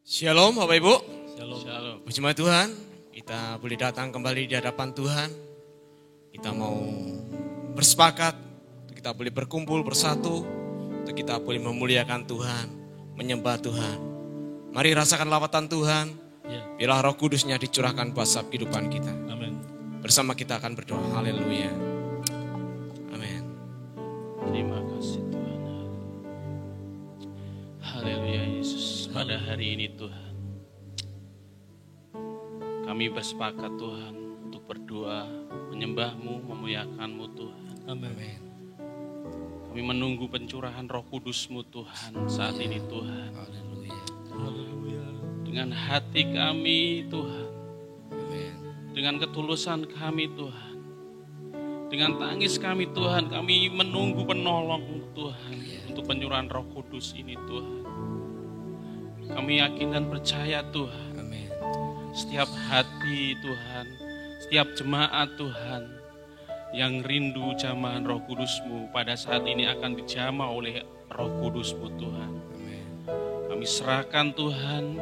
Shalom Bapak Ibu. Shalom. Puji Tuhan, kita boleh datang kembali di hadapan Tuhan. Kita mau bersepakat, kita boleh berkumpul bersatu, untuk kita boleh memuliakan Tuhan, menyembah Tuhan. Mari rasakan lawatan Tuhan, biarlah Roh Kudus-Nya dicurahkan buat setiap kehidupan kita. Amin. Bersama kita akan berdoa, haleluya. Amin. Terima kasih Tuhan. Haleluya Yesus. Pada hari ini Tuhan, kami bersepakat Tuhan untuk berdoa, menyembah-Mu, memuliakan-Mu Tuhan. Amin. Kami menunggu pencurahan Roh Kudus-Mu Tuhan saat ini Tuhan. Haleluya. Dengan hati kami Tuhan, Amin. dengan ketulusan kami Tuhan, dengan tangis kami Tuhan, kami menunggu penolong Tuhan untuk pencurahan Roh Kudus ini Tuhan. Kami yakin dan percaya Tuhan, Amin. setiap hati Tuhan, setiap jemaat Tuhan yang rindu jamahan Roh Kudus-Mu pada saat ini akan dijamah oleh Roh Kudus-Mu Tuhan. Amin. Kami serahkan Tuhan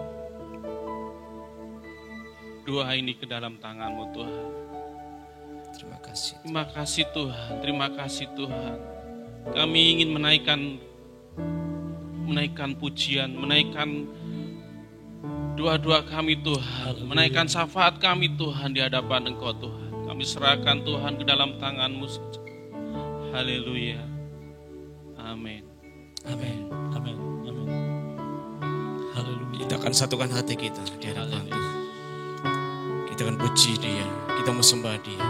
doa ini ke dalam tangan-Mu Tuhan. Terima kasih. Terima kasih Tuhan, terima kasih Tuhan. Kami ingin menaikkan pujian, menaikkan doa-doa kami Tuhan, menaikkan syafaat kami Tuhan di hadapan Engkau Tuhan. Kami serahkan Tuhan ke dalam tangan-Mu saja. Haleluya. Amin. Amin. Amin. Amin. Haleluya. Kita akan satukan hati kita di hadapan Haleluya. Tuhan. Kita akan puji Dia, kita mau sembah Dia.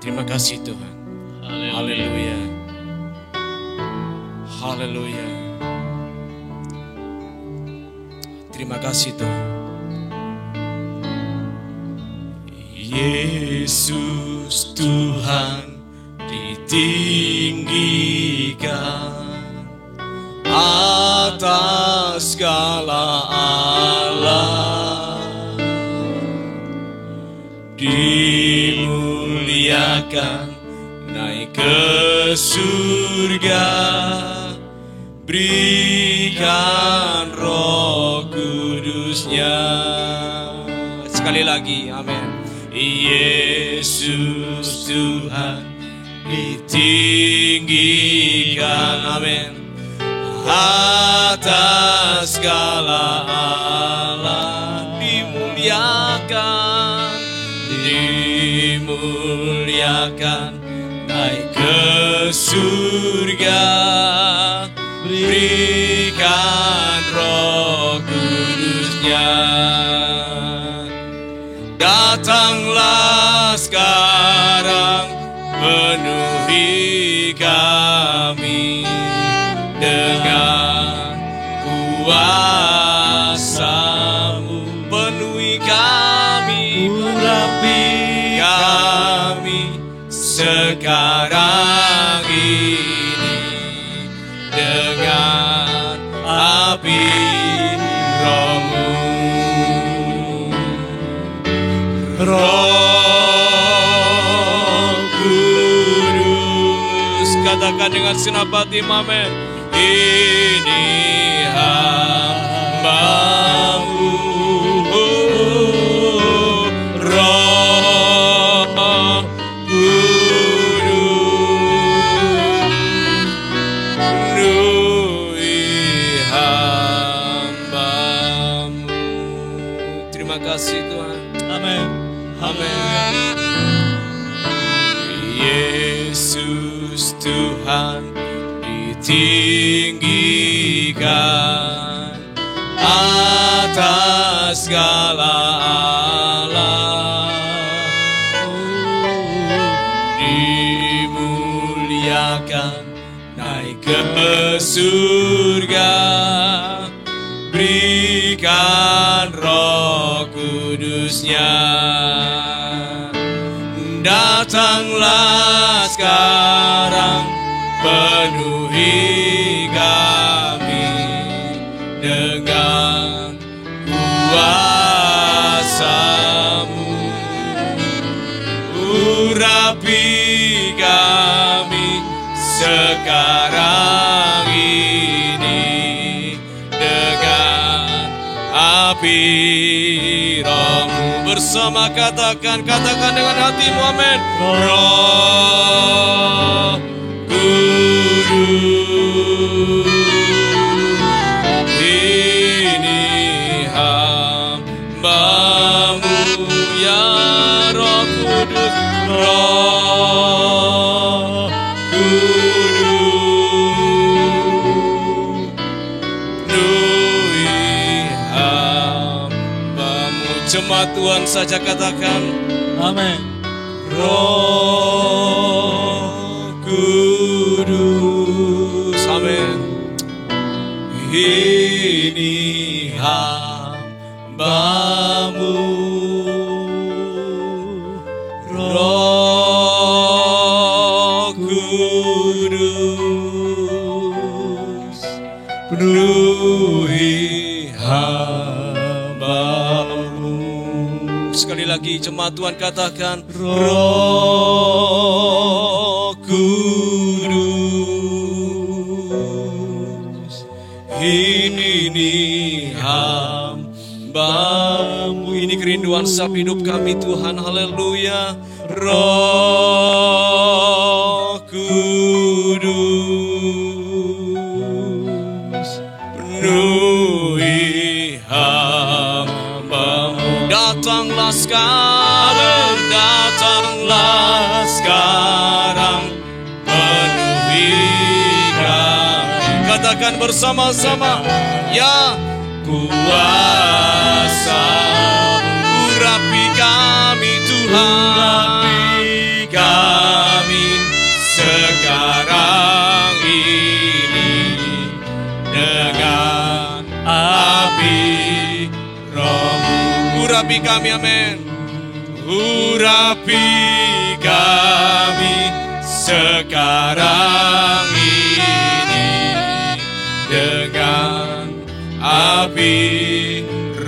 Terima kasih Tuhan. Haleluya. Haleluya. Terima kasih Tuhan. Yesus Tuhan ditinggikan atas segala alam, dimuliakan naik ke surga, berikan Roh Kudus-Nya. Sekali lagi, amin. Yesus Tuhan ditinggikan, amin, atas segala alam, dimuliakan naik ke surga, berikan Roh Kudus-Nya. Datanglah sekarang, penuhi kami dengan kuasa-Mu, penuhi kami, urapi kami sekarang ini dengan api Roh-Mu. Roh Kudus, katakan dengan segenap hati, amin. Ini hamba-Mu, Roh Kudus, penuhi hamba-Mu. Terima kasih Tuhan. Amin. Amin. Yesus Tuhan ditinggikan atas segala alam, dimuliakan naik ke surga, berikan Roh Kudus-Nya. Datanglah sekarang, penuhi kami dengan kuasa-Mu, urapi kami sekarang ini dengan api Roh-Mu bersama, katakan dengan hatimu, amin. Roh Kudus, ini hamba-Mu ya Roh Kudus, Roh Kudus, penuhi hamba-Mu. Jemaat Tuhan saja katakan, Amin. Roh Kudus, amin. Ini hamba-Mu, Roh Kudus, penuhi hamba-Mu. Sekali lagi jemaat Tuhan katakan, Roh Kudus, ini hamba-Mu. Ini kerinduan setiap hidup kami Tuhan, haleluya. Roh Kudus, penuhi hamba-Mu. Datanglah sekarang, datanglah sekarang, penuhi kami. Katakan bersama-sama, ya kuasa urapi kami Tuhan, urapi kami sekarang ini dengan api Roh-Mu. Urapi kami, amin. Urapi kami sekarang ini dengan api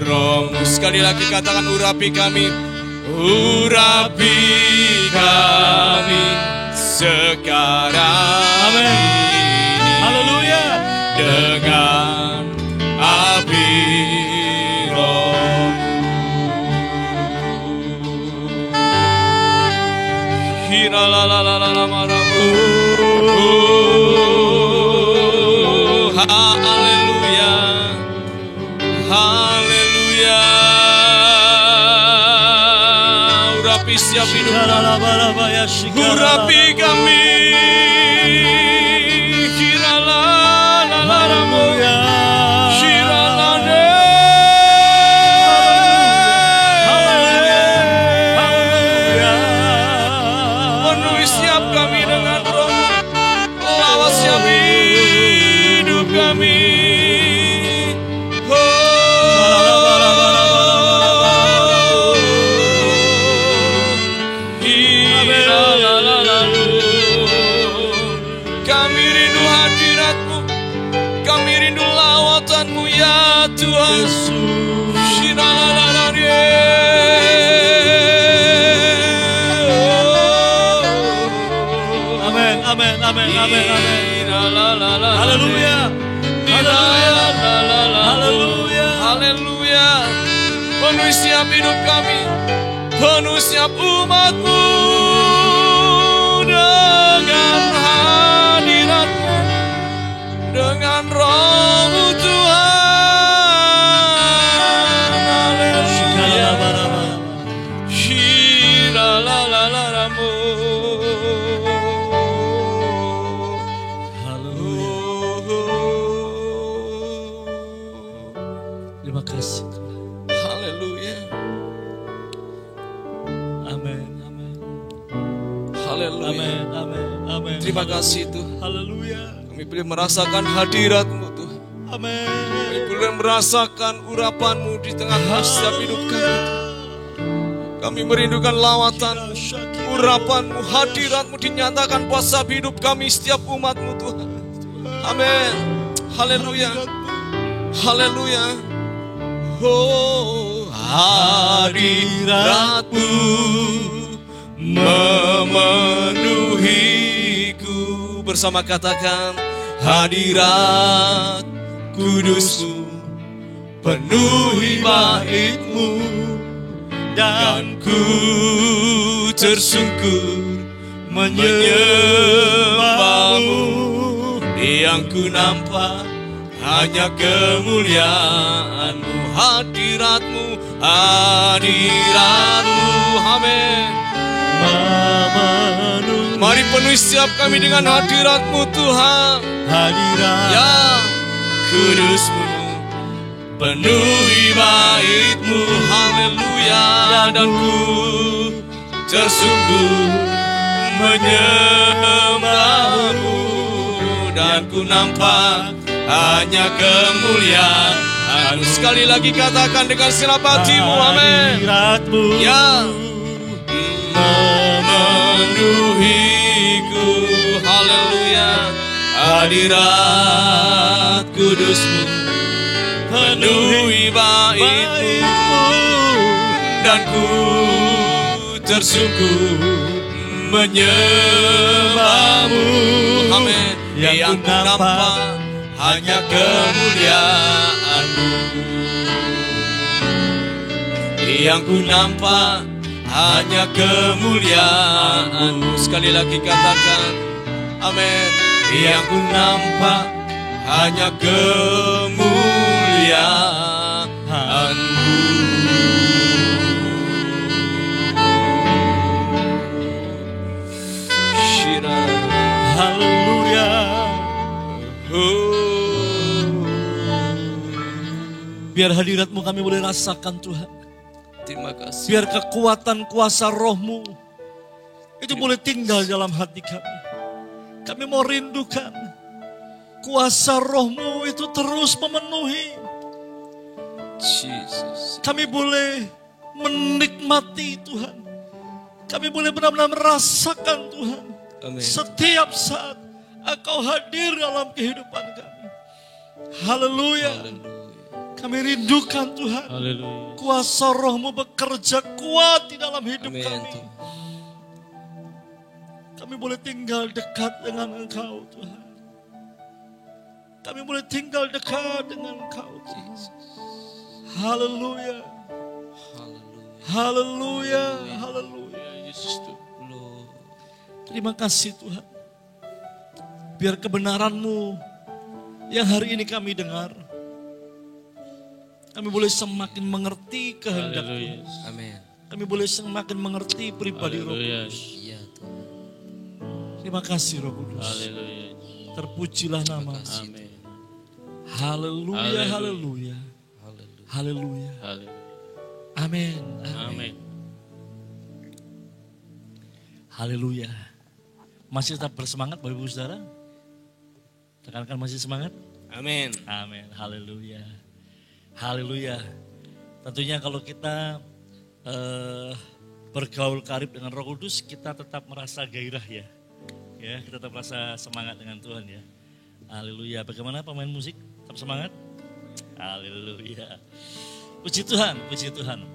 Roh-Mu. Sekali lagi katakan, urapi kami. Urapi kami sekarang ini. Haleluya. Dengan api Roh-Mu. Haleluya. Haleluya. Urapi setiap hidup kami. Urapi kami. Penuhi setiap kami dengan Roh-Mu. Lawas setiap hidup kami. Kami rindu hadirat-Mu, kami rindu lawatan-Mu ya Tuhan. Amin, amin, amin, amin, amin. Haleluya. Haleluya. Haleluya. Penuhi setiap hidup kami, penuhi setiap umat-Mu dengan hadirat-Mu, dengan Roh-Mu Tuhan. Haleluya. Shiralalalamu. Terima kasih Tuhan. Haleluya. Amin, amin. Haleluya. Amin, amin, amin. Terima kasih Tuhan. Haleluya. Kami boleh merasakan hadirat-Mu Tuhan. Amin. Kami boleh merasakan urapan-Mu di tengah setiap hidup kami Tuhan. Kami merindukan lawatan-Mu, urapan-Mu, hadirat-Mu dinyatakan buat setiap hidup kami, setiap umat-Mu Tuhan. Amin. Haleluya. Haleluya. Oh, hadirat-Mu memenuhiku. Bersama katakan, hadirat Kudus-Mu penuhi bait-Mu, dan ku tersungkur menyembah-Mu. Yang ku nampak hanya kemuliaan-Mu, hadirat-Mu, hadirat-Mu. Amin. Mari penuhi setiap kami dengan hadirat-Mu Tuhan. Hadirat Ya kudus-Mu, penuhi bait-Mu, haleluya. Dan ku tersungkur menyembah-Mu, dan ku nampak hanya kemuliaan-Mu. Sekali lagi katakan dengan senap hatimu, amin. hadirat-Mu Ya memenuhiku, haleluya. Hadirat kudus-Mu, penuhi bait-Mu, dan ku tersungkur menyembah-Mu, amin. Yang ku nampak hanya kemuliaan-Mu, yang ku nampak hanya kemuliaan-Mu. Sekali lagi katakan, amin. Yang ku nampak hanya kemuliaan-Mu. Haleluya. Biar hadirat-Mu kami boleh rasakan Tuhan. Terima kasih. Biar kekuatan kuasa roh-Mu itu boleh tinggal dalam hati kami. Kami mau rindukan kuasa roh-Mu itu terus memenuhi. Jesus. Kami boleh menikmati Tuhan. Kami boleh benar-benar merasakan Tuhan. Amin. Setiap saat Engkau hadir dalam kehidupan kami. Haleluya. Kami rindukan Tuhan. Haleluya. Kuasa roh-Mu bekerja kuat di dalam hidup Amin, kami. Tuhan. Kami boleh tinggal dekat dengan Engkau Tuhan. Kami boleh tinggal dekat dengan Engkau Tuhan. Haleluya. Haleluya. Haleluya. Yesus Tuhan. Terima kasih Tuhan. Biar kebenaran-Mu yang hari ini kami dengar, kami boleh semakin mengerti kehendak-Mu. Haleluya. Amin. Kami boleh semakin mengerti pribadi Roh Haleluya. Kudus. Iya Tuhan. Terima kasih Roh Kudus. Haleluya. Terpujilah nama. Amin. Haleluya, Haleluya. haleluya. Haleluya. Haleluya. Amin. Amin. Haleluya. Masih tetap bersemangat Bapak Ibu Saudara? Tekankan masih semangat? Amin. Amin. Haleluya. Haleluya. Tentunya kalau kita bergaul karib dengan Roh Kudus, kita tetap merasa gairah ya. Ya, kita tetap merasa semangat dengan Tuhan ya. Haleluya. Bagaimana pemain musik? Tetap semangat? Haleluya. Puji Tuhan, puji Tuhan.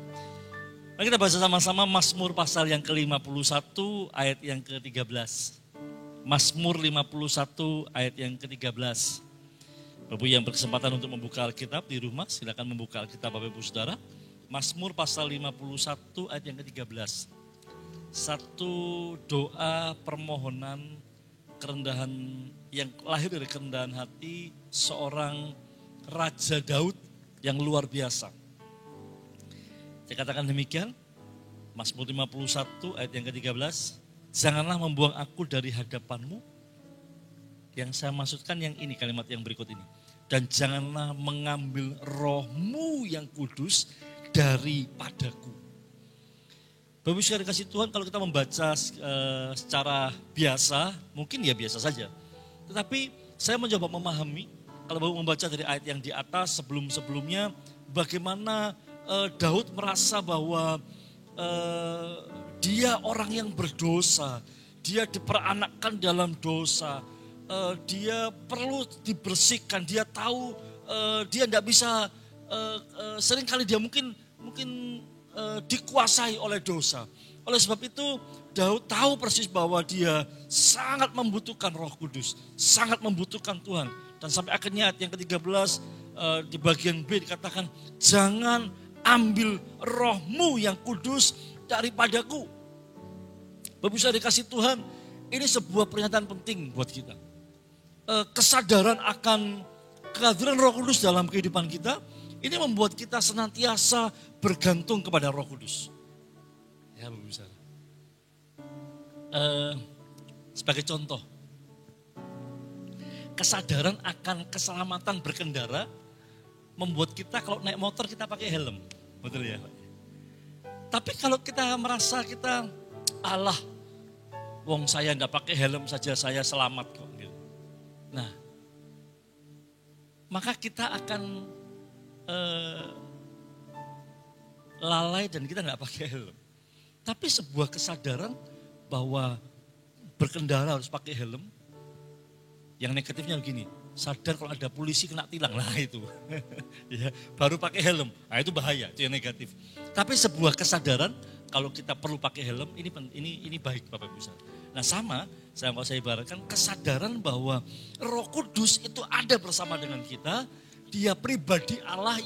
Mari kita baca sama-sama Mazmur pasal yang ke-51 ayat yang ke-13. Mazmur 51 ayat yang ke-13. Bapak yang berkesempatan untuk membuka Alkitab di rumah, silakan membuka Alkitab Bapak Ibu Saudara. Mazmur pasal 51 ayat yang ke-13. Satu doa permohonan kerendahan yang lahir dari kerendahan hati seorang Raja Daud yang luar biasa. Saya katakan demikian, Mazmur 51 ayat yang ke-13. Janganlah membuang aku dari hadapan-Mu. Yang saya maksudkan yang ini, kalimat yang berikut ini. Dan janganlah mengambil roh-Mu yang kudus daripadaku. Bapak Ibu sekalian kasih Tuhan, kalau kita membaca secara biasa, mungkin ya biasa saja. Tetapi saya mencoba memahami, kalau Bapak membaca dari ayat yang di atas sebelum-sebelumnya, bagaimana Daud merasa bahwa dia orang yang berdosa, dia diperanakkan dalam dosa, dia perlu dibersihkan, dia tahu dia tidak bisa, seringkali dia mungkin dikuasai oleh dosa. Oleh sebab itu Daud tahu persis bahwa dia sangat membutuhkan Roh Kudus, sangat membutuhkan Tuhan. Dan sampai akhirnya ayat yang ke-13, di bagian B dikatakan, jangan ambil rohmu yang kudus daripadaku. Bapak Ibu saudara dikasih Tuhan, ini sebuah pernyataan penting buat kita. Kesadaran akan kehadiran Roh Kudus dalam kehidupan kita, ini membuat kita senantiasa bergantung kepada Roh Kudus. Ya Bapak Ibu saudara. Sebagai contoh, kesadaran akan keselamatan berkendara membuat kita kalau naik motor kita pakai helm. Betul ya Pak? Tapi kalau kita merasa kita, alah, wong saya enggak pakai helm saja saya selamat kok. Nah, maka kita akan lalai dan kita enggak pakai helm. Tapi sebuah kesadaran bahwa berkendara harus pakai helm, yang negatifnya begini, sadar kalau ada polisi kena tilang, lah itu. Ya, baru pakai helm, nah itu bahaya, itu yang negatif. Tapi sebuah kesadaran kalau kita perlu pakai helm, ini baik Bapak Ibu saudara. Nah sama, kalau saya ibaratkan kesadaran bahwa Roh Kudus itu ada bersama dengan kita, dia pribadi Allah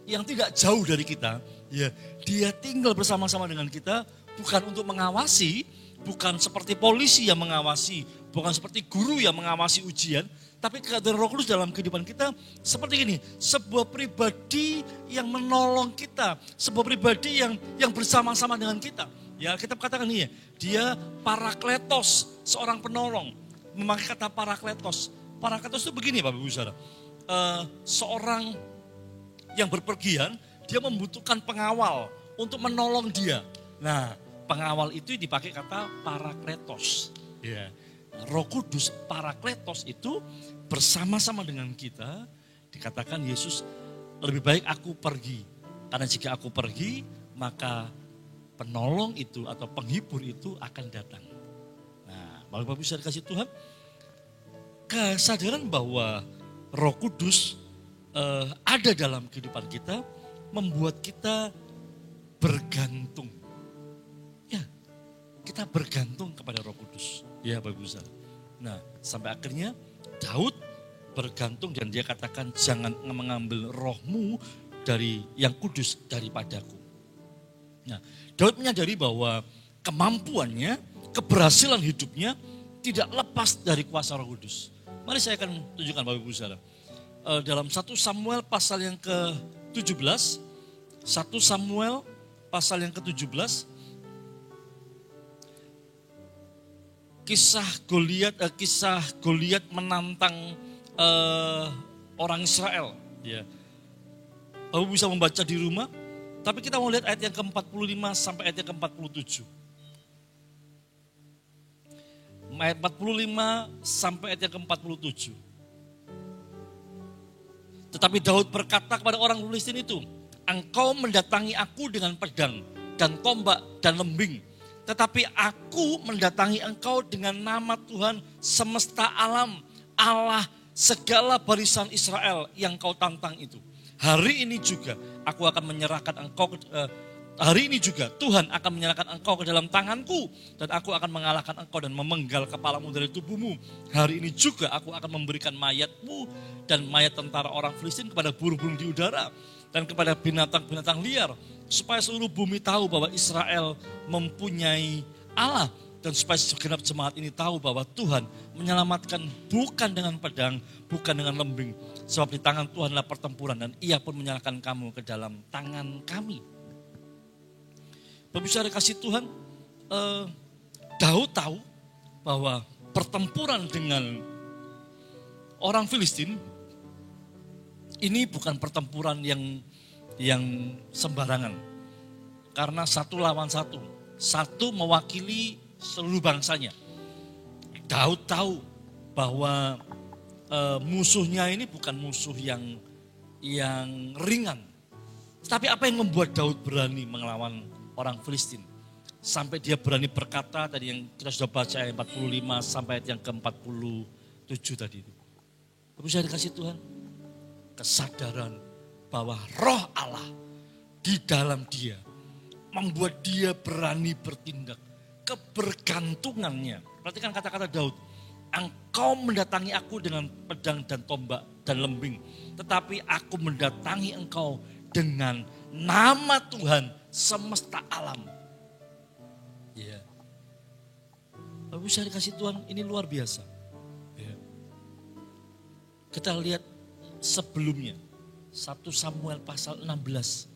yang tidak jauh dari kita, ya, dia tinggal bersama-sama dengan kita, bukan untuk mengawasi, bukan seperti polisi yang mengawasi, bukan seperti guru yang mengawasi ujian, tapi kehadiran Roh Kudus dalam kehidupan kita seperti ini, sebuah pribadi yang menolong kita, sebuah pribadi yang bersama-sama dengan kita. Ya, kita katakan ini ya, dia parakletos, seorang penolong. Memakai kata parakletos. Parakletos itu begini Bapak Ibu Saudara. Seorang yang berpergian, dia membutuhkan pengawal untuk menolong dia. Nah, pengawal itu dipakai kata parakletos. Ya. Roh Kudus, parakletos itu bersama-sama dengan kita. Dikatakan Yesus, lebih baik aku pergi. Karena jika aku pergi, maka penolong itu atau penghibur itu akan datang. Nah, Bapak Ibu saudara kasih Tuhan, kesadaran bahwa Roh Kudus ada dalam kehidupan kita membuat kita bergantung. Ya, kita bergantung kepada Roh Kudus. Ya Bapak Ibu saudara. Nah, sampai akhirnya Daud bergantung dan dia katakan jangan mengambil rohmu dari yang kudus daripadaku. Nah, Daud menyadari bahwa kemampuannya, keberhasilan hidupnya tidak lepas dari kuasa Roh Kudus. Mari saya akan tunjukkan Bapak Ibu saudara. Dalam 1 Samuel pasal yang ke-17, 1 Samuel pasal yang ke-17, kisah Goliat menantang orang Israel. Ya. Bapak bisa membaca di rumah, tapi kita mau lihat ayat yang ke-45 sampai ayat yang ke-47. Ayat 45 sampai ayat yang ke-47. Tetapi Daud berkata kepada orang Filistin itu, engkau mendatangi aku dengan pedang dan tombak dan lembing. Tetapi aku mendatangi engkau dengan nama Tuhan semesta alam, Allah segala barisan Israel yang kau tantang itu. Hari ini juga aku akan menyerahkan engkau, hari ini juga Tuhan akan menyerahkan engkau ke dalam tanganku. Dan aku akan mengalahkan engkau dan memenggal kepalamu dari tubuhmu. Hari ini juga aku akan memberikan mayatmu dan mayat tentara orang Filistin kepada burung-burung di udara. Dan kepada binatang-binatang liar. Supaya seluruh bumi tahu bahwa Israel mempunyai Allah. Dan supaya segenap jemaat ini tahu bahwa Tuhan menyelamatkan bukan dengan pedang, bukan dengan lembing. Sebab di tangan Tuhanlah pertempuran dan ia pun menyerahkan kamu ke dalam tangan kami. Bapak saudara kasih Tuhan, Daud tahu bahwa pertempuran dengan orang Filistin ini bukan pertempuran yang sembarangan. Karena satu lawan satu. Satu mewakili seluruh bangsanya. Daud tahu bahwa musuhnya ini bukan musuh yang ringan. Tapi apa yang membuat Daud berani melawan orang Filistin? Sampai dia berani berkata tadi yang kita sudah baca ayat 45 sampai ayat yang ke-47 tadi itu. Bapak saya dikasih Tuhan, kesadaran bahwa roh Allah di dalam dia membuat dia berani bertindak. Kebergantungannya. Perhatikan kata-kata Daud. Engkau mendatangi aku dengan pedang dan tombak dan lembing. Tetapi aku mendatangi engkau dengan nama Tuhan semesta alam. Ya. Bapak Ibu saya dikasih Tuhan, ini luar biasa. Ya. Kita lihat sebelumnya, 1 Samuel pasal 16.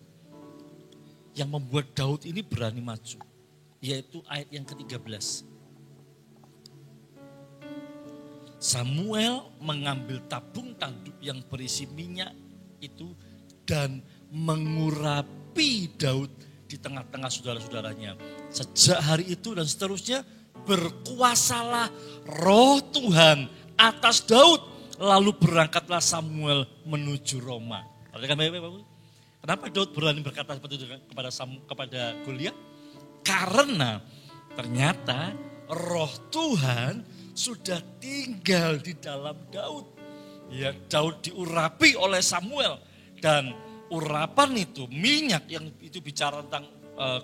Yang membuat Daud ini berani maju. Yaitu ayat yang ke-13. Samuel mengambil tabung tanduk yang berisi minyak itu dan mengurapi Daud di tengah-tengah saudara-saudaranya. Sejak hari itu dan seterusnya berkuasalah roh Tuhan atas Daud. Lalu berangkatlah Samuel menuju Roma. Kenapa Daud berani berkata seperti itu kepada Goliat? Karena ternyata roh Tuhan sudah tinggal di dalam Daud. Ya, Daud diurapi oleh Samuel dan urapan itu, minyak yang itu bicara tentang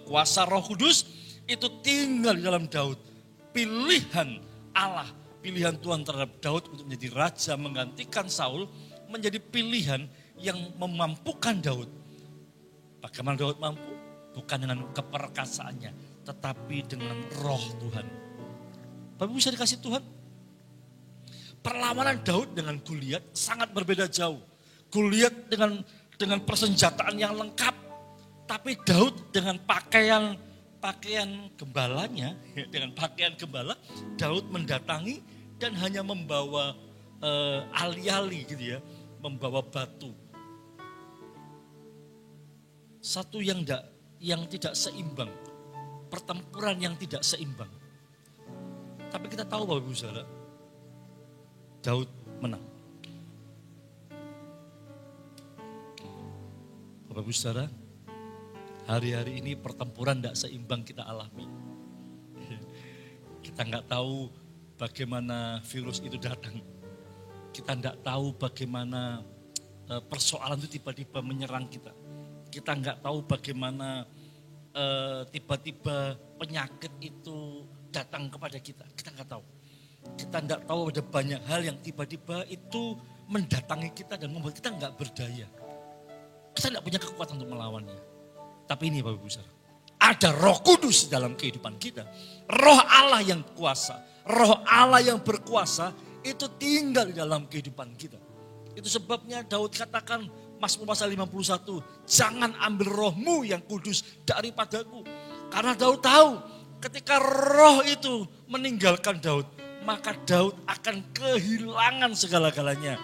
kuasa Roh Kudus itu tinggal di dalam Daud. Pilihan Allah, pilihan Tuhan terhadap Daud untuk menjadi raja menggantikan Saul menjadi pilihan yang memampukan Daud. Bagaimana Daud mampu? Bukan dengan keperkasaannya, tetapi dengan roh Tuhan. Bapak Ibu bisa dikasih Tuhan. Perlawanan Daud dengan Goliat sangat berbeda jauh. Goliat dengan persenjataan yang lengkap. Tapi Daud dengan pakaian gembalanya, dengan pakaian gembala, Daud mendatangi dan hanya membawa ali-ali gitu ya, membawa batu. Satu yang tidak seimbang, pertempuran yang tidak seimbang. Tapi kita tahu Bapak Ibu Saudara, Daud menang. Bapak Ibu Saudara, hari-hari ini pertempuran tidak seimbang kita alami. Kita nggak tahu bagaimana virus itu datang. Kita nggak tahu bagaimana persoalan itu tiba-tiba menyerang kita. Kita nggak tahu bagaimana tiba-tiba penyakit itu datang kepada kita. Kita nggak tahu. Kita nggak tahu ada banyak hal yang tiba-tiba itu mendatangi kita dan membuat kita nggak berdaya. Kita nggak punya kekuatan untuk melawannya. Tapi ini Bapak Ibu Saudara, ada Roh Kudus dalam kehidupan kita. Roh Allah yang kuasa, Roh Allah yang berkuasa itu tinggal di dalam kehidupan kita. Itu sebabnya Daud katakan Mazmur pasal 51, jangan ambil rohmu yang kudus daripadaku. Karena Daud tahu ketika roh itu meninggalkan Daud, maka Daud akan kehilangan segala-galanya.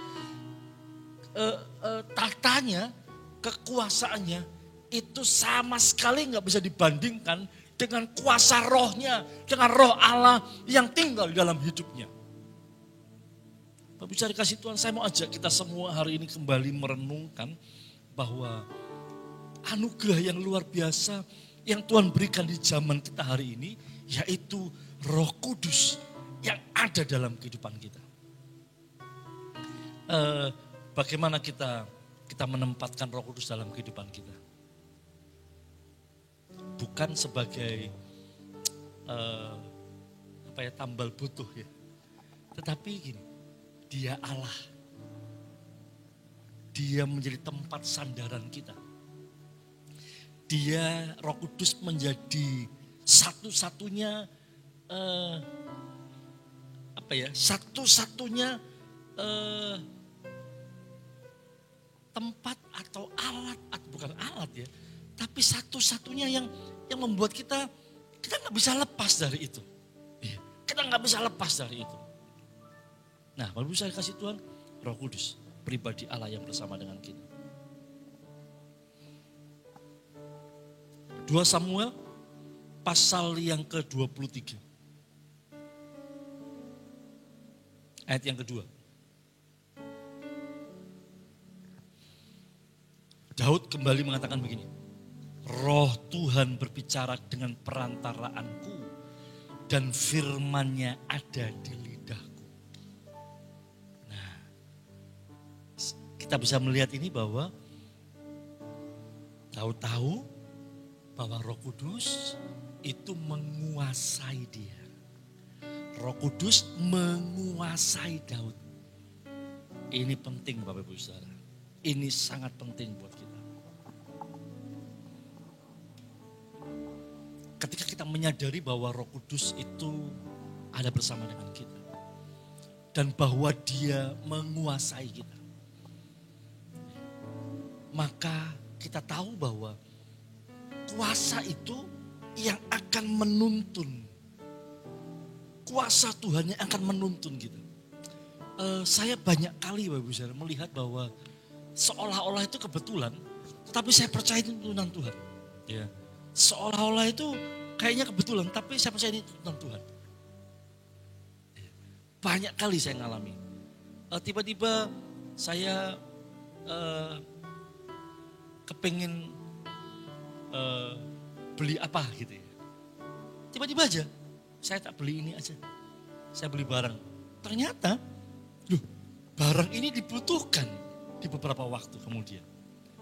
Tahtanya, kekuasaannya itu sama sekali nggak bisa dibandingkan dengan kuasa rohnya, dengan roh Allah yang tinggal di dalam hidupnya. Bapak bisa dikasih Tuhan, saya mau ajak kita semua hari ini kembali merenungkan bahwa anugerah yang luar biasa yang Tuhan berikan di zaman kita hari ini, yaitu Roh Kudus yang ada dalam kehidupan kita. Bagaimana kita menempatkan Roh Kudus dalam kehidupan kita? Bukan sebagai tambal butuh ya, tetapi gini, Dia Allah. Dia menjadi tempat sandaran kita. Dia, Roh Kudus menjadi satu-satunya tempat atau alat, atau bukan alat ya, tapi satu-satunya yang membuat kita nggak bisa lepas dari itu. Kita nggak bisa lepas dari itu. Nah, baru saya kasih Tuhan, Roh Kudus, pribadi Allah yang bersama dengan kita. 2 Samuel pasal yang ke-23. Ayat yang kedua. Daud kembali mengatakan begini, Roh Tuhan berbicara dengan perantaraanku dan firman-Nya ada di lidahku. Nah, kita bisa melihat ini bahwa Daud tahu bahwa Roh Kudus itu menguasai dia. Roh Kudus menguasai Daud. Ini penting Bapak Ibu Saudara. Ini sangat penting buat kita. Ketika kita menyadari bahwa Roh Kudus itu ada bersama dengan kita. Dan bahwa dia menguasai kita. Maka kita tahu bahwa kuasa itu yang akan menuntun. Kuasa Tuhan yang akan menuntun kita. Saya banyak kali Bapak Ibu Saudara melihat bahwa seolah-olah itu kebetulan, tetapi saya percaya itu tuntunan Tuhan. Ya. Seolah-olah itu kayaknya kebetulan, tapi saya percaya ini tuntunan Tuhan. Banyak kali saya ngalami. Tiba-tiba saya kepengen beli apa gitu ya. Tiba-tiba aja, saya tak beli ini aja. Saya beli barang. Ternyata, barang ini dibutuhkan di beberapa waktu kemudian.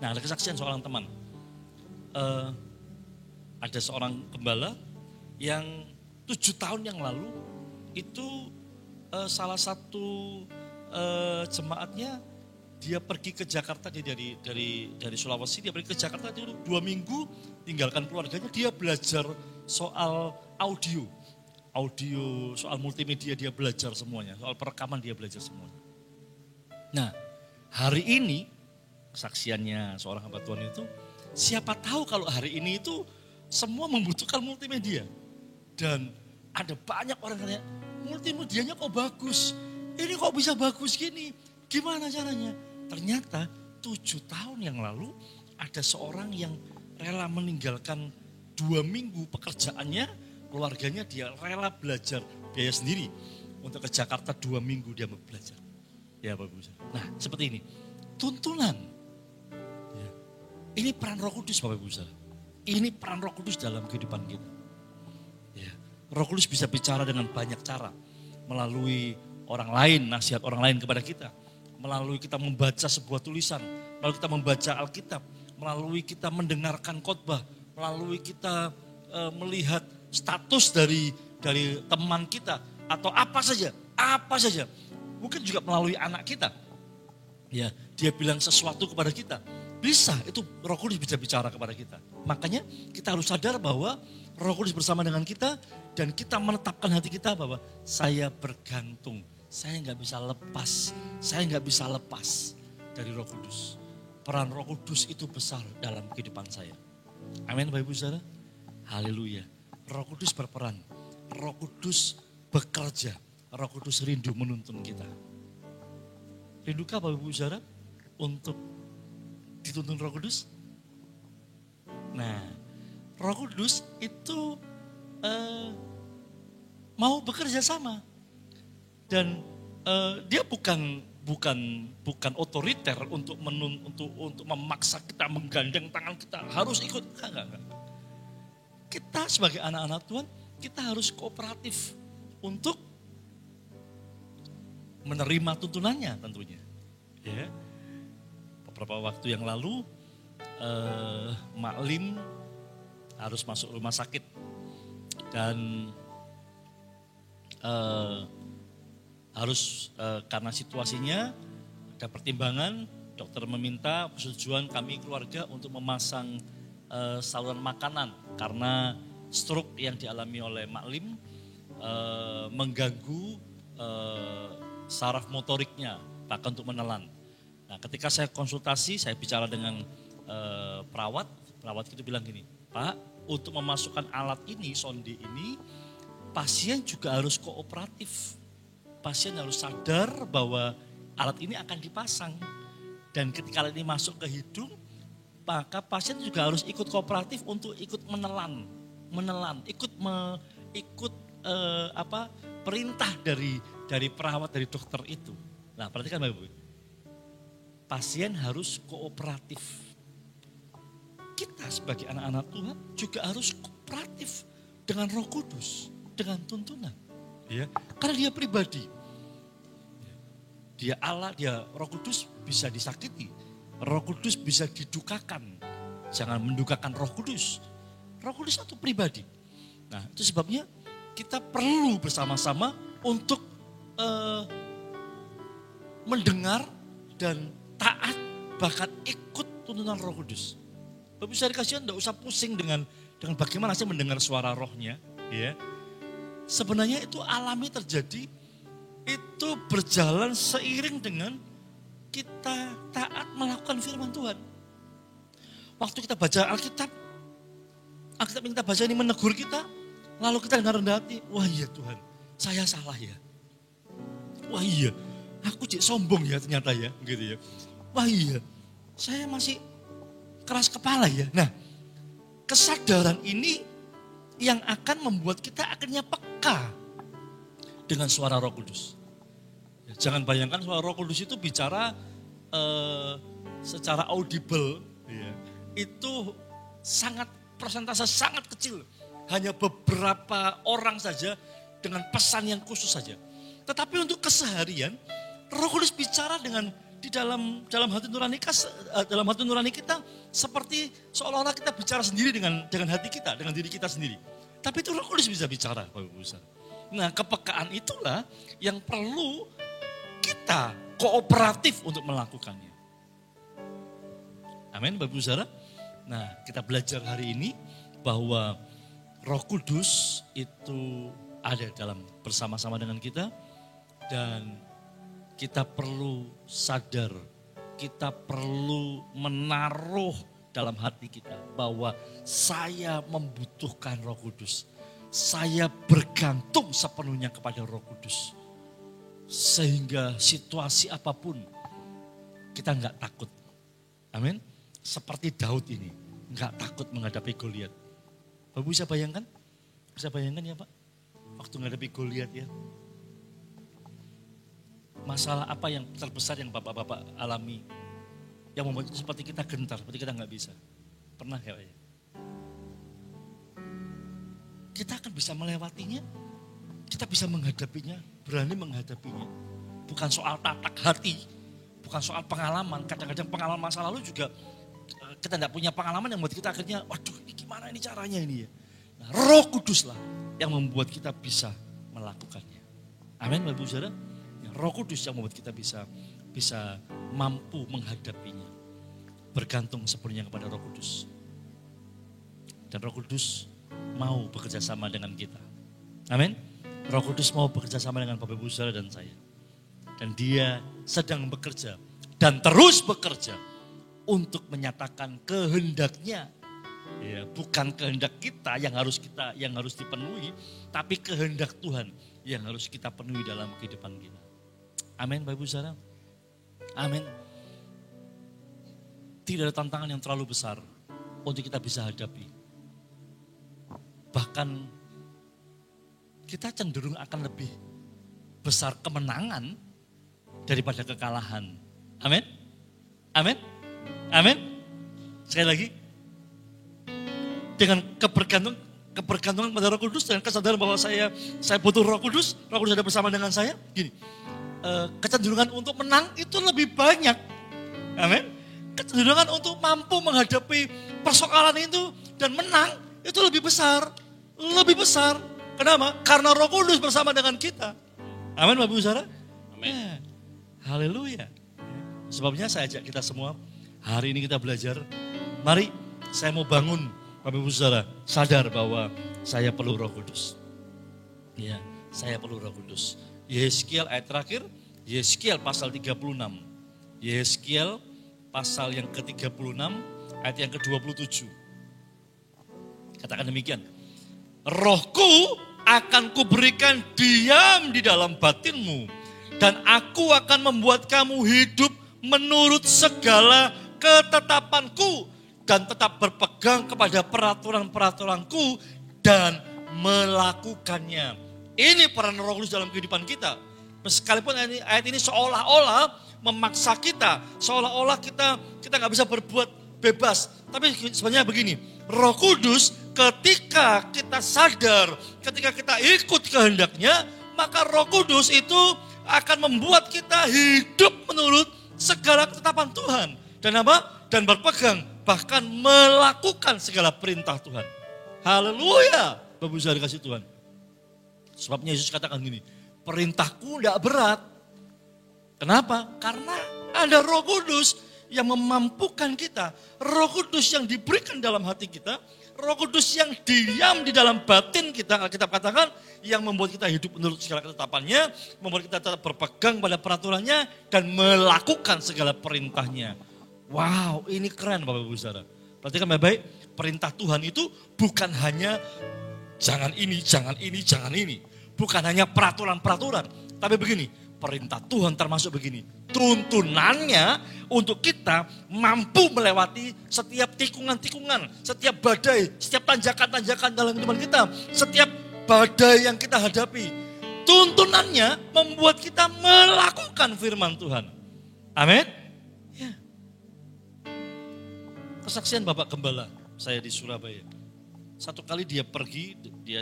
Nah, ada kesaksian seorang teman. Ada seorang gembala yang 7 tahun yang lalu itu salah satu jemaatnya dia pergi ke Jakarta, dia dari Sulawesi, dia pergi ke Jakarta itu 2 minggu tinggalkan keluarganya, dia belajar soal audio, soal multimedia dia belajar semuanya, soal perekaman dia belajar semuanya. Nah, hari ini kesaksiannya seorang hamba Tuhan itu, siapa tahu kalau hari ini itu semua membutuhkan multimedia. Dan ada banyak orang yang tanya, multimedianya kok bagus, ini kok bisa bagus gini, gimana caranya? Ternyata 7 tahun yang lalu ada seorang yang rela meninggalkan 2 minggu pekerjaannya, keluarganya, dia rela belajar biaya sendiri untuk ke Jakarta 2 minggu dia belajar. Ya Bapak Ibu. Nah seperti ini, tuntunan. Ya. Ini peran Roh Kudus Bapak Ibu. Ini peran Roh Kudus dalam kehidupan kita. Ya. Roh Kudus bisa bicara dengan banyak cara. Melalui orang lain, nasihat orang lain kepada kita. Melalui kita membaca sebuah tulisan. Melalui kita membaca Alkitab. Melalui kita mendengarkan khotbah. Melalui kita melihat status dari teman kita. Atau apa saja. Mungkin juga melalui anak kita. Ya, dia bilang sesuatu kepada kita. Bisa, itu Roh Kudus bisa bicara kepada kita. Makanya kita harus sadar bahwa Roh Kudus bersama dengan kita dan kita menetapkan hati kita bahwa saya bergantung. Saya nggak bisa lepas dari Roh Kudus. Peran Roh Kudus itu besar dalam kehidupan saya. Amin Bapak Ibu Saudara. Haleluya. Roh Kudus berperan. Roh Kudus bekerja. Roh Kudus rindu menuntun kita. Rindukah Bapak Ibu Saudara untuk dituntun Roh Kudus? Nah, Roh Kudus itu mau bekerja sama. Dan dia bukan otoriter untuk memaksa kita, menggandeng tangan kita harus ikut. Enggak. Kita sebagai anak-anak Tuhan, kita harus kooperatif untuk menerima tuntunannya tentunya. Ya. Beberapa waktu yang lalu Mak Lim harus masuk rumah sakit dan karena situasinya ada pertimbangan, dokter meminta persetujuan kami keluarga untuk memasang saluran makanan karena stroke yang dialami oleh Mak Lim mengganggu saraf motoriknya, bahkan untuk menelan. Nah, ketika saya konsultasi, saya bicara dengan perawat itu bilang gini, Pak, untuk memasukkan alat ini, sonde ini, pasien juga harus kooperatif. Pasien harus sadar bahwa alat ini akan dipasang. Dan ketika alat ini masuk ke hidung, maka pasien juga harus ikut kooperatif untuk ikut menelan, ikut perintah dari perawat, dari dokter itu. Nah, perhatikan Bapak Ibu. Pasien harus kooperatif. Kita sebagai anak-anak Tuhan juga harus kooperatif dengan Roh Kudus, dengan tuntunan. Ya, karena dia pribadi. Dia Allah, dia Roh Kudus bisa disakiti. Roh Kudus bisa didukakan. Jangan mendukakan Roh Kudus. Roh Kudus satu pribadi. Nah, itu sebabnya kita perlu bersama-sama untuk mendengar dan taat, bahkan ikut tuntunan Roh Kudus. Bapak Ibu kasihan, tidak usah pusing dengan bagaimana saya mendengar suara rohnya. Ya. Sebenarnya itu alami terjadi, itu berjalan seiring dengan kita taat melakukan firman Tuhan. Waktu kita baca Alkitab yang kita baca ini menegur kita, lalu kita dengan rendah hati, wah iya Tuhan, saya salah ya. Wah iya, aku cek sombong ya ternyata ya, gitu ya. Wah iya, saya masih keras kepala ya. Nah, kesadaran ini yang akan membuat kita akhirnya peka dengan suara Roh Kudus. Ya, jangan bayangkan suara Roh Kudus itu bicara secara audible, ya. Itu sangat persentase sangat kecil. Hanya beberapa orang saja dengan pesan yang khusus saja. Tetapi untuk keseharian, Roh Kudus bicara di dalam hati nurani kita seperti seolah-olah kita bicara sendiri dengan hati kita, dengan diri kita sendiri. Tapi itu Roh Kudus bisa bicara, Bapak Ibu Saudara. Nah, kepekaan itulah yang perlu kita kooperatif untuk melakukannya. Amin, Bapak Ibu Saudara. Nah, kita belajar hari ini bahwa Roh Kudus itu ada bersama-sama dengan kita dan kita perlu sadar, kita perlu menaruh dalam hati kita bahwa saya membutuhkan Roh Kudus. Saya bergantung sepenuhnya kepada Roh Kudus. Sehingga situasi apapun kita enggak takut. Amin. Seperti Daud ini, enggak takut menghadapi Goliat. Bapak bisa bayangkan? Bisa bayangkan ya Pak? Waktu menghadapi Goliat ya. Masalah apa yang terbesar yang Bapak-bapak alami? Yang membuat itu seperti kita gentar, seperti kita enggak bisa. Pernah kayaknya? Kita akan bisa melewatinya, kita bisa menghadapinya, berani menghadapinya. Bukan soal tatak hati, bukan soal pengalaman. Kadang-kadang pengalaman masa lalu juga kita tidak punya pengalaman yang membuat kita akhirnya, waduh ini gimana ini caranya ini ya. Nah, Roh Kuduslah yang membuat kita bisa melakukannya. Amin Bapak Ibu Saudara. Roh Kudus yang membuat kita bisa mampu menghadapinya. Bergantung sepenuhnya kepada Roh Kudus. Dan Roh Kudus mau bekerja sama dengan kita. Amin. Roh Kudus mau bekerja sama dengan Bapak Ibu Saudara dan saya. Dan Dia sedang bekerja dan terus bekerja untuk menyatakan kehendaknya. Ya, bukan kehendak kita yang harus dipenuhi, tapi kehendak Tuhan yang harus kita penuhi dalam kehidupan kita. Amin Bapak Ibu Saudara. Amin. Tidak ada tantangan yang terlalu besar untuk kita bisa hadapi. Bahkan kita cenderung akan lebih besar kemenangan daripada kekalahan. Amin. Amin. Amin. Sekali lagi. Dengan kebergantungan pada Roh Kudus dan kesadaran bahwa saya butuh Roh Kudus ada bersama dengan saya. Gini. Kecenderungan untuk menang itu lebih banyak. Amin. Kecenderungan untuk mampu menghadapi persoalan itu dan menang itu lebih besar. Lebih besar. Kenapa? Karena Roh Kudus bersama dengan kita. Amin Bapak Ibu Saudara. Amin. Haleluya. Sebabnya saya ajak kita semua hari ini kita belajar. Mari saya mau bangun Bapak Ibu Saudara sadar bahwa saya perlu Roh Kudus. Ya, saya perlu Roh Kudus. Yehezkiel ayat terakhir, Yehezkiel pasal 36. Yehezkiel pasal yang ke-36 ayat yang ke-27. Katakan demikian. Rohku akan kuberikan diam di dalam batinmu dan aku akan membuat kamu hidup menurut segala ketetapanku dan tetap berpegang kepada peraturan-peraturanku dan melakukannya. Ini peran Roh Kudus dalam kehidupan kita. Sekalipun ayat ini seolah-olah memaksa kita, seolah-olah kita nggak bisa berbuat bebas. Tapi sebenarnya begini, Roh Kudus ketika kita sadar, ketika kita ikut kehendaknya, maka Roh Kudus itu akan membuat kita hidup menurut segala ketetapan Tuhan. Dan apa? Dan berpegang, bahkan melakukan segala perintah Tuhan. Haleluya. Bapak Ibu Saudara kasih Tuhan. Sebabnya Yesus katakan gini, perintahku tidak berat. Kenapa? Karena Ada Roh Kudus yang memampukan kita. Roh Kudus yang diberikan dalam hati kita. Roh Kudus yang diam di dalam batin kita, Alkitab katakan, yang membuat kita hidup menurut segala ketetapannya, membuat kita tetap berpegang pada peraturannya, dan melakukan segala perintahnya. Wow, ini keren Bapak Ibu Saudara. Perhatikan baik-baik, perintah Tuhan itu bukan hanya jangan ini, jangan ini, jangan ini. Bukan hanya peraturan-peraturan, tapi begini, perintah Tuhan termasuk begini. Tuntunannya untuk kita mampu melewati setiap tikungan-tikungan, setiap badai, setiap tanjakan-tanjakan dalam kehidupan kita, setiap badai yang kita hadapi. Tuntunannya membuat kita melakukan firman Tuhan. Amin. Ya. Kesaksian Bapak Gembala saya di Surabaya. Satu kali dia pergi, dia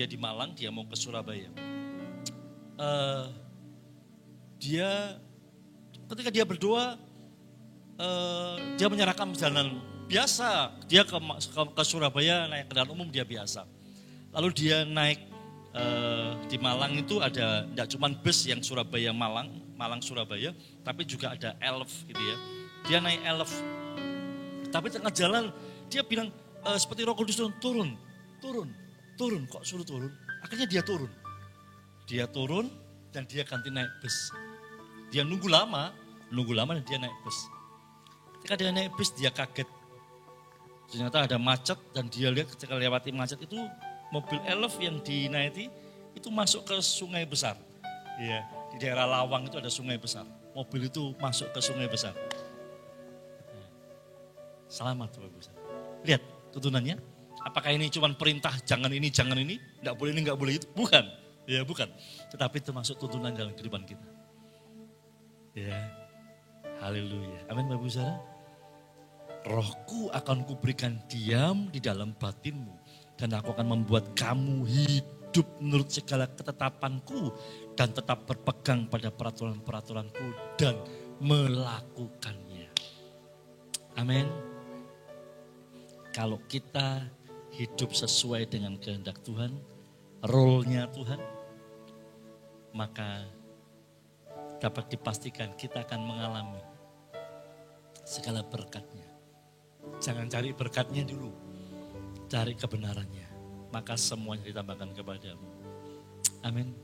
di Malang, dia mau ke Surabaya. Ketika dia berdoa, dia menyerahkan perjalanan biasa. Dia ke Surabaya naik kendaraan umum dia biasa. Lalu dia naik di Malang itu ada tidak cuma bus yang Surabaya Malang Surabaya, tapi juga ada elf gitu ya. Dia naik elf. Tapi tengah jalan dia bilang seperti Roh Kudus turun, kok suruh turun. Akhirnya dia turun. Dia turun dan dia ganti naik bus. Dia nunggu lama dan dia naik bus. Ketika dia naik bus dia kaget. Ternyata ada macet dan dia lihat ketika lewati macet itu mobil elf yang dinaiki itu masuk ke sungai besar. Ya, di daerah Lawang itu ada sungai besar. Mobil itu masuk ke sungai besar. Selamat Bapak Ibu. Lihat tuntunannya. Apakah ini cuma perintah jangan ini, enggak boleh ini, enggak boleh itu? Bukan. Ya, bukan. Tetapi termasuk tuntunan dalam kehidupan kita. Ya, haleluya. Amin Bapak Ibu Saudara. Rohku akan kuberikan diam di dalam batinmu. Dan aku akan membuat kamu hidup menurut segala ketetapanku. Dan tetap berpegang pada peraturan-peraturanku. Dan melakukannya. Amin. Kalau kita hidup sesuai dengan kehendak Tuhan. Role-nya Tuhan. Maka dapat dipastikan kita akan mengalami segala berkatnya. Jangan cari berkatnya dulu, cari kebenarannya. Maka semuanya ditambahkan kepadamu. Amin.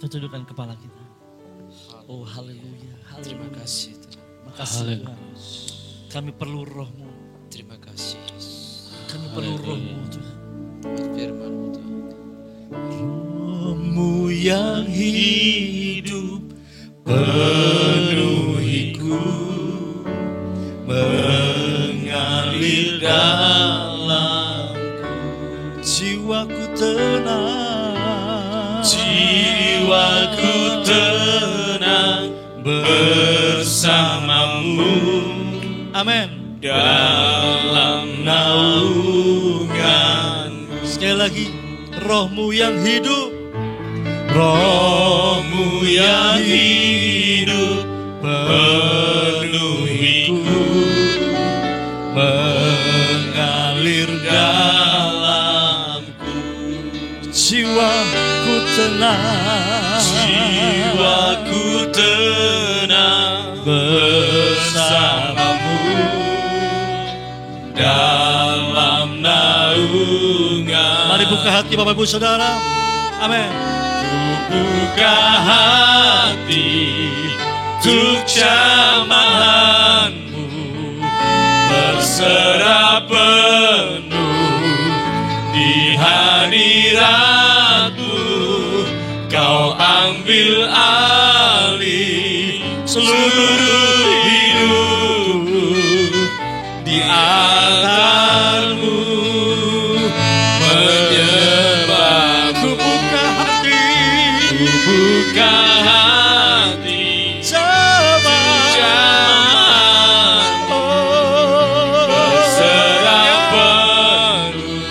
Tundukkan kepala kita. Oh haleluya. Terima kasih. Makasih Tuhan. Kami perlu roh-Mu. Terima kasih. Kami perlu roh-Mu Tuhan. Firman-Mu Tuhan. Roh-Mu yang hidup penuhiku, mengalir dalamku, jiwaku tenang bersamamu. Amin. Dalam naunganmu. Sekali lagi, roh-Mu yang hidup, roh-Mu yang hidup penuhiku, mengalir dalamku, jiwaku tenang bersamamu dalam naungan. Mari buka hati Bapak Ibu Saudara. Amin. Buka hati untuk jamahanmu, berserah penuh di hadiratmu. Kau ambil alih seluruh hidupku, di altarmu menyembahmu. Buka hati jamahanmu, berserah penuh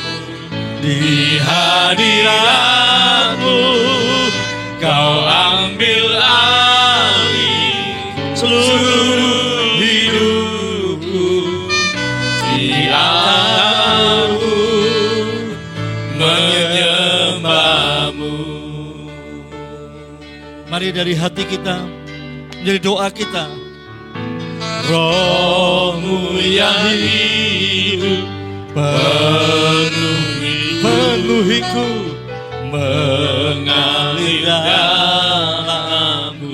di hadiratmu. Kau ambil alih seluruh hidupku, di altarmu menyembahmu. Mari dari hati kita, menjadi doa kita, Roh-Mu yang hidup penuhiku, mengalir dalamku.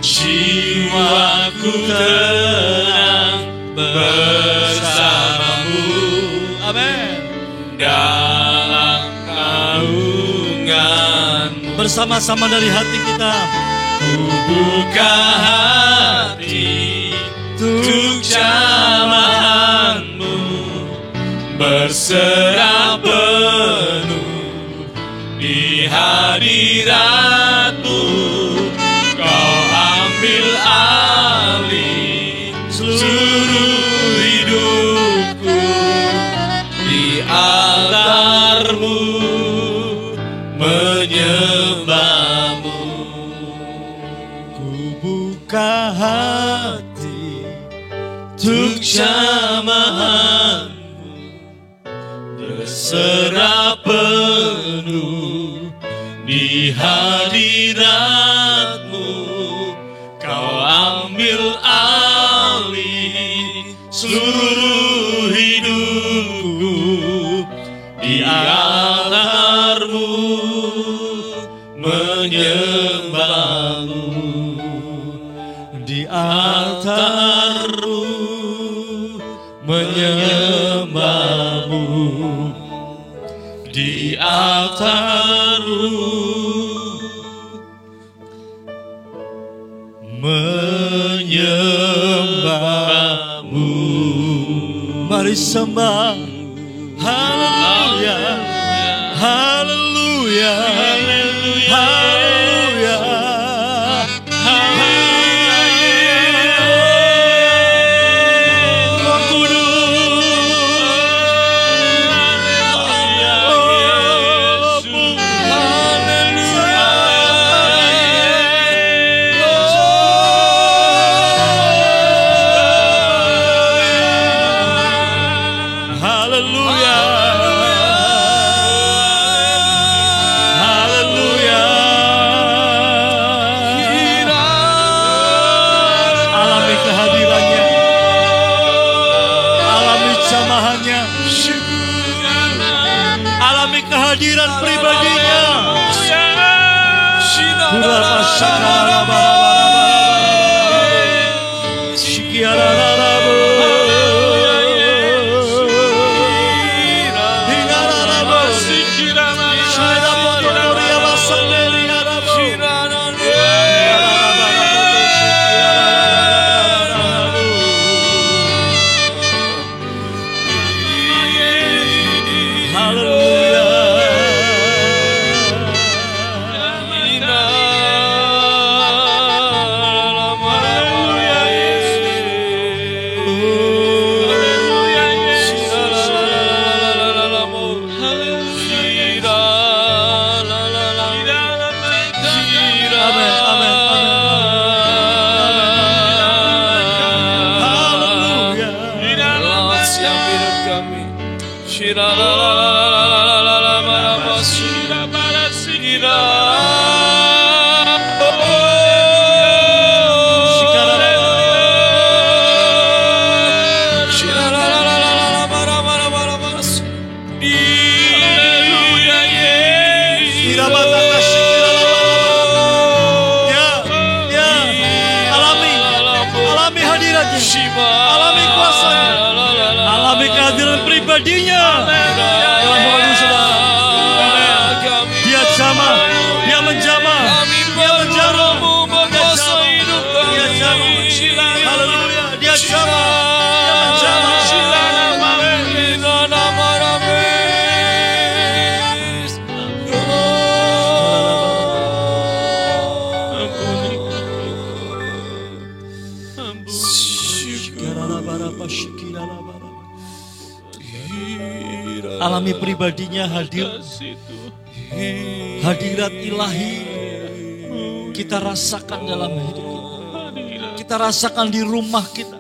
Jiwaku tenang bersamamu. Amin. Dalam naungan bersama-sama dari hati kita. Ku buka hati untuk jamahan-Mu, berserah penuh di hadirat-Mu. Kau ambil alih seluruh hidupku, di altar-Mu menyembah-Mu. Ku buka hati untuk jamahan-Mu, berserah penuh di hadirat-Mu. Kau ambil alih seluruh hidupku, di altar-Mu menyembah-Mu, di altar-Mu menyembah-Mu, di altar-Mu menyembah-Mu. Mari sembah. Haleluya, haleluya, haleluya, Roh Kudus. Haleluya, haleluya. Alami kehadirannya, alami jamahannya, alami kehadiran pribadinya. Kurapa sakala bara-bara, sikiara rarabu. Alami kuasanya, alami kehadiran pribadinya. Dia jamah, dia menjamah, dia menjamah, dia jamah. Haleluya, dia jamah, dia menjamah. Alami pribadinya hadir, hadirat ilahi kita rasakan dalam hidup kita. Kita rasakan di rumah kita,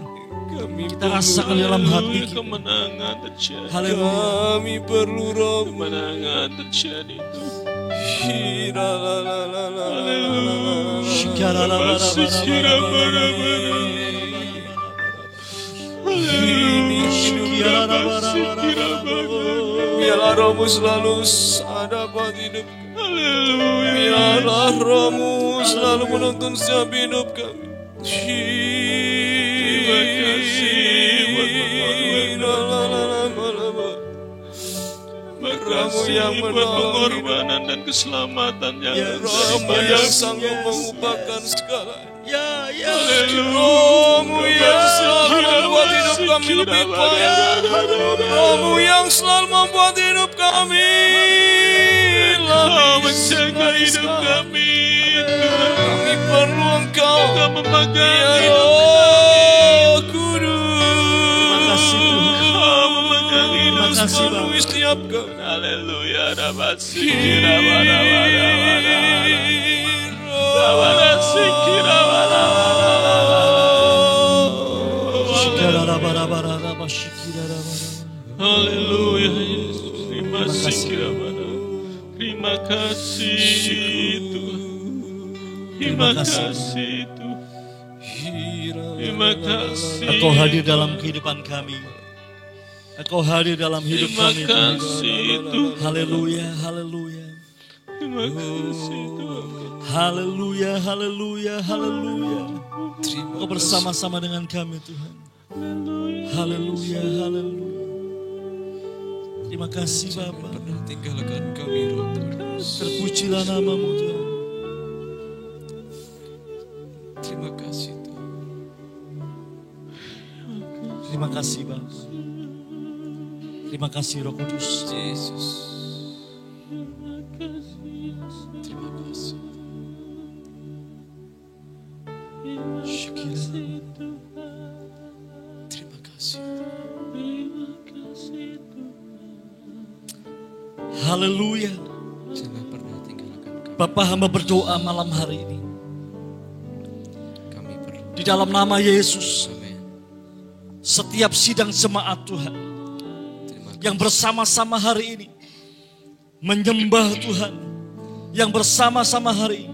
kita rasakan dalam hati kita. Kemenangan terjadi. Haleluya. Kami perlu roh kemenangan terjadi. Biarlah rohmu selalu ada buat hidup kami. Biarlah rohmu selalu menuntun setiap hidup kami. Terima kasih buat Rohmu yang buat pengorbanan dan keselamatan yang Rohmu yang sanggup mengubahkan segalanya. Ya. Rohmu yang selalu membuat hidup kami lebih baik. Rohmu yang selalu membuat hidup kami Engkau menjaga hidup kami. Kami perlu Engkau. Engkau memegang Ya hidup Roh Kudus. Terima kasih Tuhan. Engkau memegang hidup Terima kasih, Bapa. Penuhi setiap kami. Haleluya. Rabasikira bara-bara-bara. Rabasikira bara-bara-bara. Haleluya Yesus. Terima kasih Tuhan. Terima kasih Tuhan. Terima kasih. Engkau hadir dalam kehidupan kami. Engkau hadir dalam hidup Terima kami Tuhan. kasih Tuhan. Haleluya. Terima kasih Tuhan. Haleluya. Engkau bersama-sama dengan kami Tuhan. Haleluya. Terima kasih Bapa. Pernah tinggalkan kami Roh Kudus. Terpujilah namamu Tuhan. Terima kasih Tuhan. Terima kasih Bapa. Terima kasih Roh Kudus. Yesus. Terima kasih. Terima kasih. Haleluya. Jangan pernah tinggalkan kami. Bapa, hamba berdoa malam hari ini. Kami perlu. Di dalam nama Yesus. Amin. Setiap sidang jemaat Tuhan. Terima kasih. Yang bersama-sama hari ini. Menyembah Tuhan. Yang bersama-sama hari ini.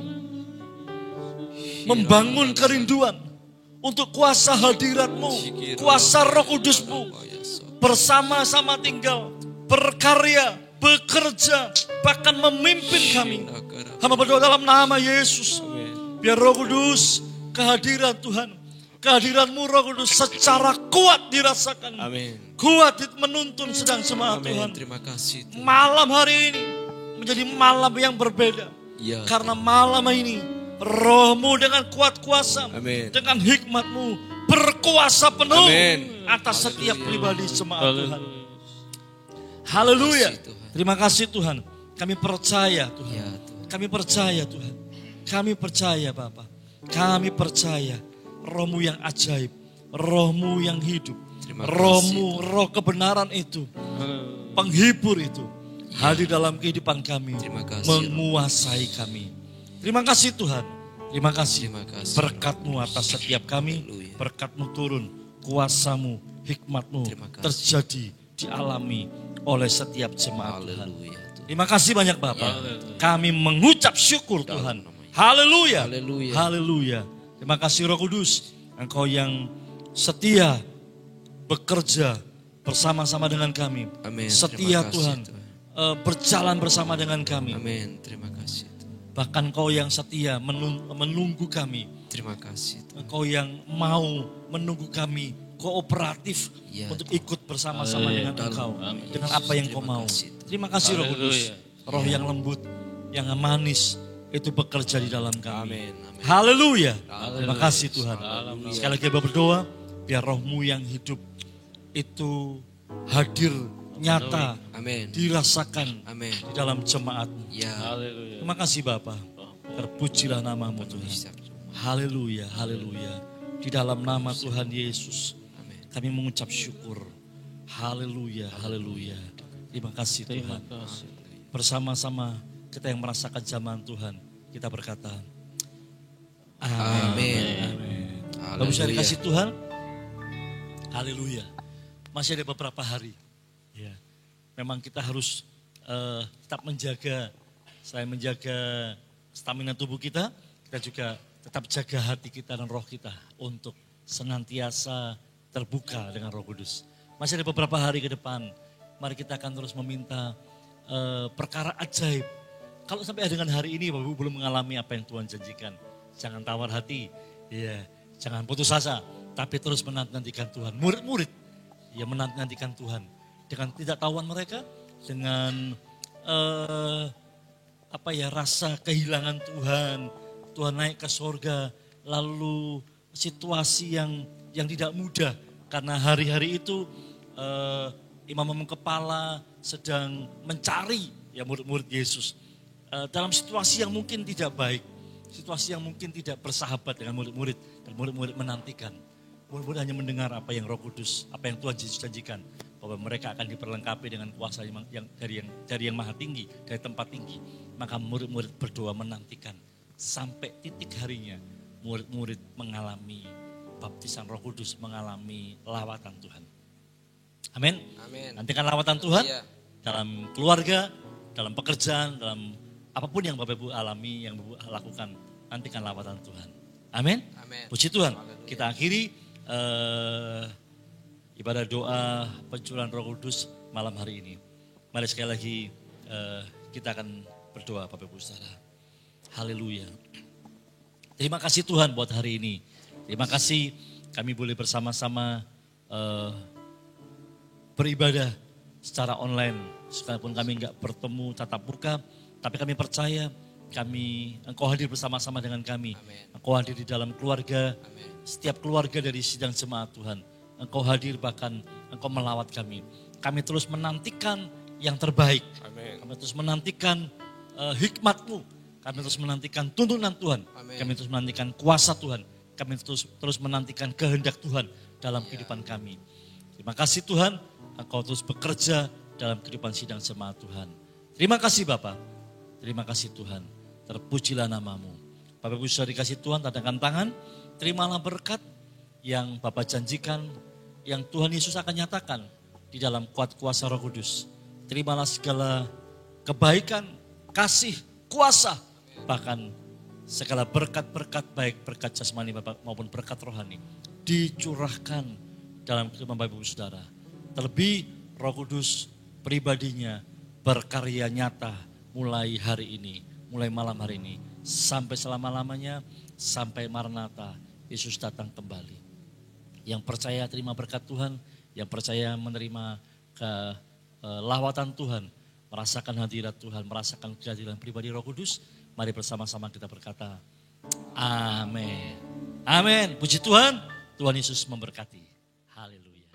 Membangun kerinduan. Untuk kuasa hadirat-Mu. Kuasa Roh Kudus-Mu. Bersama-sama tinggal. Berkarya. Bekerja. Bahkan memimpin kami. Hamba berdoa dalam nama Yesus. Biar Roh Kudus, kehadiran Tuhan, kehadiran-Mu Roh Kudus secara kuat dirasakan. Amin. Kuat menuntun sedang jemaat Amin. Tuhan. Terima kasih Tuhan. Malam hari ini menjadi malam yang berbeda. Ya, Karena malam ini Roh-Mu dengan kuat kuasa, Amin. dengan hikmat-Mu berkuasa penuh Amin. atas setiap pribadi jemaat Tuhan. Haleluya. Haleluya. Terima kasih, Tuhan. Terima kasih Tuhan. Kami percaya Tuhan. Ya Tuhan. Kami percaya Tuhan. Kami percaya Bapa. Kami percaya Roh-Mu yang ajaib. Roh-Mu yang hidup. Terima kasih, Roh-Mu, Roh kebenaran itu. Penghibur itu. Hadir dalam kehidupan kami. Terima kasih, Menguasai kami. Terima kasih Tuhan. Terima kasih. Terima kasih. Berkat-Mu atas setiap kami. Haleluya. Berkat-Mu turun. Kuasa-Mu, hikmat-Mu Terima kasih. terjadi, dialami oleh setiap jemaat Tuhan. Haleluya Tuhan. Terima kasih banyak Bapak. Haleluya. Kami mengucap syukur Tuhan. nama Yesus. Haleluya. Haleluya. Haleluya. Terima kasih Roh Kudus. Engkau yang setia bekerja bersama-sama dengan kami. Amin. Setia Terima kasih, Tuhan. Tuhan. Berjalan bersama dengan kami. Amin. Terima kasih Tuhan. Bahkan Engkau yang setia menunggu kami. Terima kasih Tuhan. Engkau yang mau menunggu kami kooperatif Ya, untuk ikut bersama-sama dengan Engkau. Amin. Dengan apa yang Kau Terima mau. kasih, Tuhan. Terima kasih Roh Kudus. Haleluya. Roh yang lembut, yang manis, itu bekerja di dalam kami. Amin. Amin. Haleluya. Haleluya. Terima kasih Tuhan. Haleluya. Sekali lagi berdoa, biar Roh-Mu yang hidup itu hadir, nyata, Amin. dirasakan Amin. di dalam jemaat-Mu. Ya. Haleluya. Terima kasih Bapa. Terpujilah namamu Tuhan. Setiap jemaat. Haleluya, haleluya. Di dalam nama Tuhan Yesus, Amin. kami mengucap syukur. Haleluya, haleluya. Terima kasih Terima Tuhan. kasih. Bersama-sama kita yang merasakan zaman Tuhan, kita berkata, Amin. Kalau bisa Haleluya. dikasih Tuhan, haleluya. Masih ada beberapa hari. Ya. Memang kita harus tetap menjaga selain menjaga stamina tubuh kita juga tetap jaga hati kita dan roh kita untuk senantiasa terbuka dengan Roh Kudus. Masih ada beberapa hari ke depan, mari kita akan terus meminta perkara ajaib. Kalau sampai dengan hari ini Bapak Ibu belum mengalami apa yang Tuhan janjikan, jangan tawar hati, ya, jangan putus asa, tapi terus menantikan Tuhan. Murid-murid ya menantikan Tuhan dengan tidak tahuan mereka, dengan rasa kehilangan Tuhan. Tuhan naik ke sorga, lalu situasi yang tidak mudah karena hari-hari itu imam-imam kepala sedang mencari ya murid-murid Yesus dalam situasi yang mungkin tidak baik, situasi yang mungkin tidak bersahabat dengan murid-murid, dan murid-murid menantikan. Murid-murid hanya mendengar apa yang Roh Kudus, apa yang Tuhan Yesus janjikan, bahwa mereka akan diperlengkapi dengan kuasa yang dari yang maha tinggi, dari tempat tinggi. Maka murid-murid berdoa menantikan sampai titik harinya murid-murid mengalami baptisan Roh Kudus, mengalami lawatan Tuhan. Amin. Nantikan lawatan Tuhan dalam keluarga, dalam pekerjaan, dalam apapun yang Bapak Ibu alami, yang Bapak Ibu lakukan. Nantikan lawatan Tuhan. Amin. Puji Tuhan. Kita akhiri ibadah doa pencurahan Roh Kudus malam hari ini. Mari sekali lagi kita akan berdoa Bapak Ibu Saudara. Haleluya. Terima kasih Tuhan buat hari ini. Terima kasih kami boleh bersama-sama beribadah secara online. Sekalipun kami enggak bertemu tatap muka, tapi kami percaya Engkau hadir bersama-sama dengan kami. Amen. Engkau hadir di dalam keluarga, Amen. Setiap keluarga dari sidang jemaat Tuhan. Engkau hadir, bahkan Engkau melawat kami. Kami terus menantikan yang terbaik. Amen. Kami terus menantikan hikmat-Mu. Kami terus menantikan tuntunan Tuhan. Amen. Kami terus menantikan kuasa Tuhan. Kami terus menantikan kehendak Tuhan dalam kehidupan kami. Terima kasih Tuhan, Engkau terus bekerja dalam kehidupan sidang jemaat Tuhan. Terima kasih Bapa. Terima kasih Tuhan. Terpujilah nama-Mu. Bapak Ibu sudah dikasih Tuhan, tandangkan tangan. Terimalah berkat yang Bapak janjikan, yang Tuhan Yesus akan nyatakan di dalam kuat kuasa Roh Kudus. Terimalah segala kebaikan, kasih, kuasa, bahkan segala berkat-berkat baik, berkat jasmani Bapak maupun berkat rohani dicurahkan dalam kehidupan Bapak Ibu Saudara. Terlebih Roh Kudus pribadinya berkarya nyata mulai hari ini, mulai malam hari ini, sampai selama-lamanya, sampai Maranatha, Yesus datang kembali. Yang percaya terima berkat Tuhan, yang percaya menerima lawatan Tuhan, merasakan hadirat Tuhan, merasakan kehadiran pribadi Roh Kudus, mari bersama-sama kita berkata, Amin. Amin. Puji Tuhan, Tuhan Yesus memberkati. Haleluya.